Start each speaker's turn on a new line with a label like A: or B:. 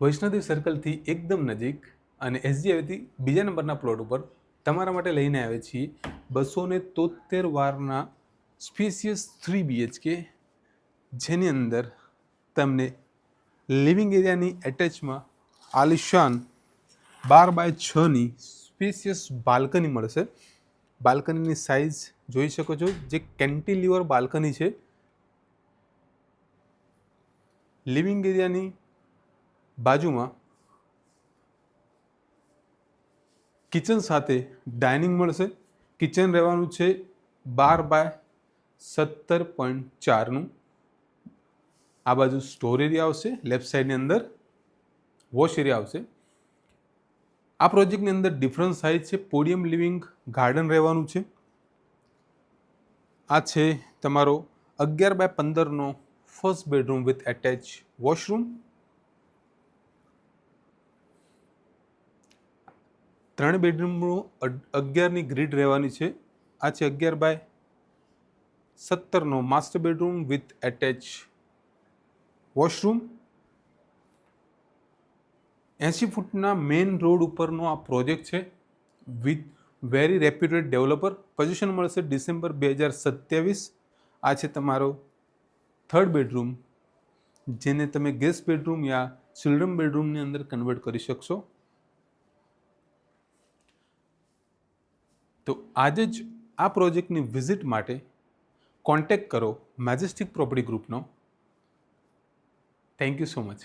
A: વૈષ્ણોદેવી સર્કલથી એકદમ નજીક અને એસજી હાઈવેથી બીજા નંબરના પ્લોટ ઉપર તમારા માટે લઈને આવ્યા છીએ 273 વારના સ્પેસિયસ 3 BHK, જેની અંદર તમને લિવિંગ એરિયાની એટેચમાં આલિશાન 12x6ની સ્પેસિયસ બાલ્કની મળશે. બાલ્કનીની સાઇઝ જોઈ શકો છો, જે કેન્ટિલીવર બાલ્કની છે. લિવિંગ એરિયાની બાજુમાં કિચન સાથે ડાઇનિંગ મળશે. કિચન રહેવાનું છે 12x17.4નું. આ બાજુ સ્ટોર એરિયા આવશે, લેફ્ટ સાઈડની અંદર વોશ એરિયા આવશે. આ પ્રોજેક્ટની અંદર ડિફરન્ટ સાઇઝ છે. પોડિયમ લિવિંગ ગાર્ડન રહેવાનું છે. આ છે તમારો 11x15નો first bedroom with attach washroom. 3 બેડરૂમનું 11ની ગ્રીડ રહેવાની છે. આ છે 11x17નો master bedroom with attach washroom. 80 ફૂટના મેઇન રોડ ઉપરનો આ પ્રોજેક્ટ છે with very reputed developer. Position મળશે ડિસેમ્બર 2027. આ છે તમારો 3rd બેડરૂમ, જેને તમે ગેસ્ટ બેડરૂમ યા ચિલ્ડ્રન બેડરૂમની અંદર કન્વર્ટ કરી શકશો. તો આજે જ આ પ્રોજેક્ટની વિઝિટ માટે કોન્ટેક્ટ કરો મેજેસ્ટિક પ્રોપર્ટી ગ્રુપનો. Thank you so much.